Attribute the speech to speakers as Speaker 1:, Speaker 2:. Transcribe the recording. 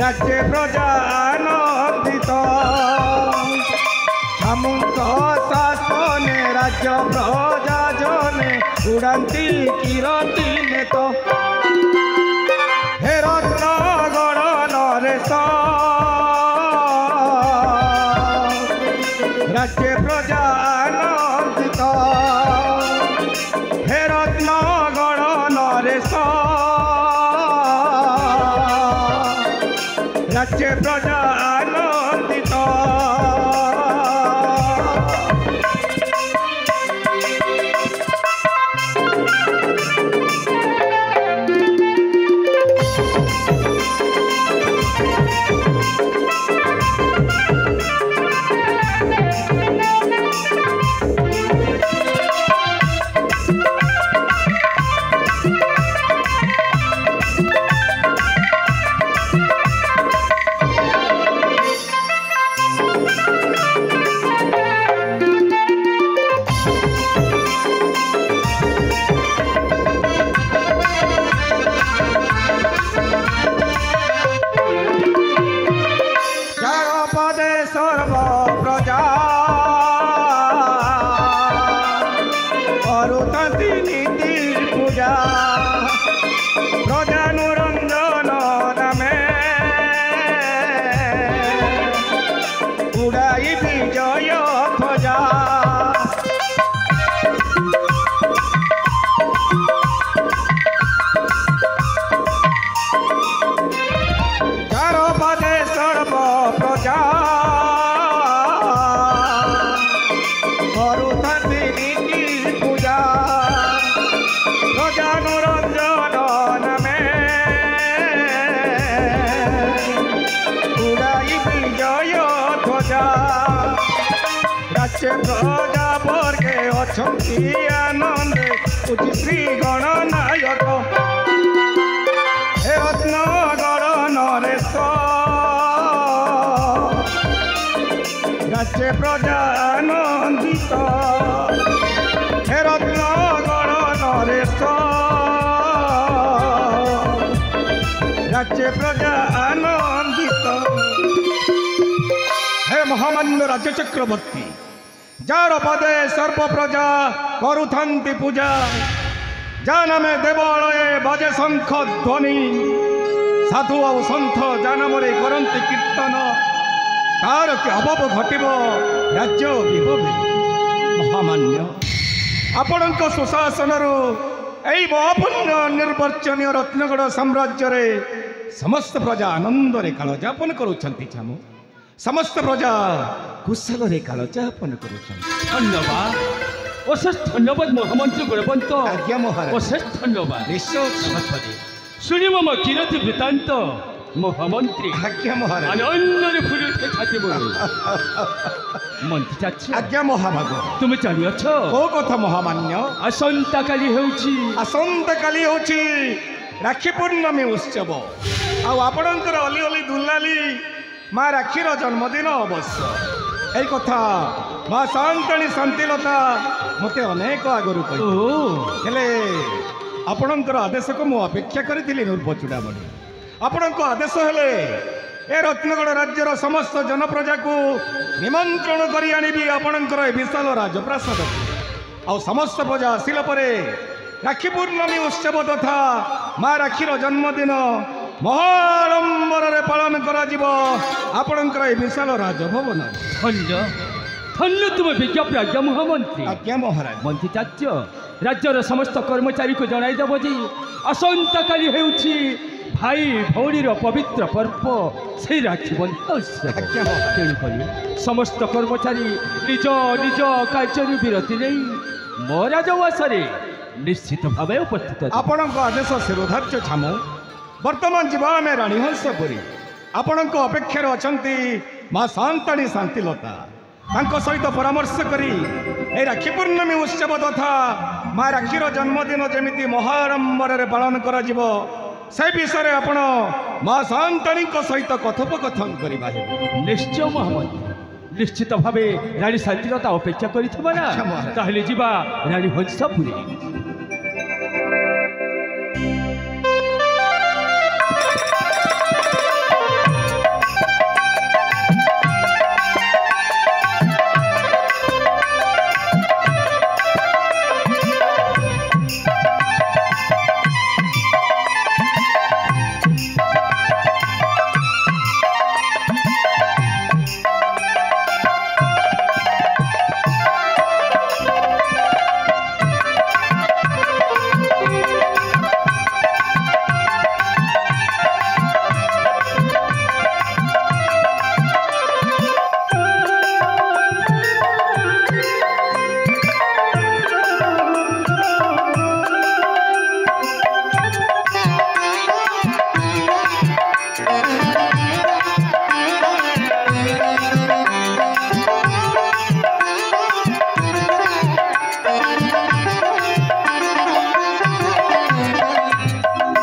Speaker 1: राज्य प्रजा आनंदित छामुक शासन राज्य प्रजा जने उड़ाती किरती नेत हे रत्नगण नरेश राज्य प्रजा आनंदित हे रत्नगण नरेश राज्य प्रजा आनंदित प्रजा वर्गे अच्छी आनंद उच्च श्री गणनायक हे रत्नगण नरेश राज्य प्रजा आनंदित हे रत्नगण नरेश राज्य प्रजा आनंदित हे महामान्य राज्य चक्रवर्ती जार पदे सर्व प्रजा करुथंती पूजा जानमे देवालये बाजे शंख ध्वनि साधु और सन्थ जानमरे करंती कीर्तन तार के अभाव घटब राज्य विभवे महामान्य आपणक सुशासन महापुण्य निर्वर्चनीय रत्नगढ़ साम्राज्य रे समस्त प्रजा आनंद रे काल यापन करुछंती छामु समस्त प्रजा कुशल रे काल यापन करुछंती
Speaker 2: धन्यवाद अशेष धन्यवाद महामंत्री गुणवंत
Speaker 1: आज्ञा महाराज
Speaker 2: अशेष धन्यवाद
Speaker 1: निश्चय
Speaker 2: शुणी मम कीर्ति वृत्तांत महामंत्री
Speaker 1: आज्ञा महाराज
Speaker 2: आनंद फुली उठे छाती बोल मंत्री चाची
Speaker 1: आज्ञा महाभाग
Speaker 2: तुम जानी अछ
Speaker 1: को कथा महामान्य
Speaker 2: आसंता काली
Speaker 1: होची राखी पूर्णमी उत्सव आपणकर अली अली दुलाली माँ राखीर जन्मदिन अवश्य यही कथा माँ शांतणी शांतिलता मते अनेक आगु कहे आपणकर आदेश को मुझे अपेक्षा करी नूर्प चूड़ामणि आपण आदेश हेले ए रत्नगढ़ राज्यर समस्त जनप्रजा को निमंत्रण करी आनिबी आपणकर विशाल राजप्रासाद आ समस्त प्रजा आसिला परे राखी पूर्णमी उत्सव तथा माँ राखीर जन्मदिन महाडंबर पालन कर विशाल राजभवन
Speaker 2: धन्य धन्य तुम विज्ञापन आज्ञा महामंत्री
Speaker 1: आज्ञा महाराज
Speaker 2: मंत्री चाच्य राज्यर समस्त कर्मचारी को जनईदेव जे आसंता काली हेउछि भाई भौणीर पवित्र पर्व से राखी बंधन तेणुक समस्त कर्मचारी निज निज कार्य विरति नहीं मो राजवासरे निश्चित भाव उपस्थित
Speaker 1: आपण आदेश शिरोधार्य छामु वर्तमान जीवा आम राणीहंसपुरी आपण अपेक्षार अच्छा माँ शांताणी शांतिलता सहित परामर्श करी ए राखी पूर्णमी उत्सव तथा माँ राखीर जन्मदिन जमी महाडंबर पालन कर से विषय आपण माँ शांताणी सहित कथोपकथन करवा
Speaker 2: निश्चय महामंत्री निश्चित भाव राणी शांतिलता अपेक्षा करी राणी हंसपुरी।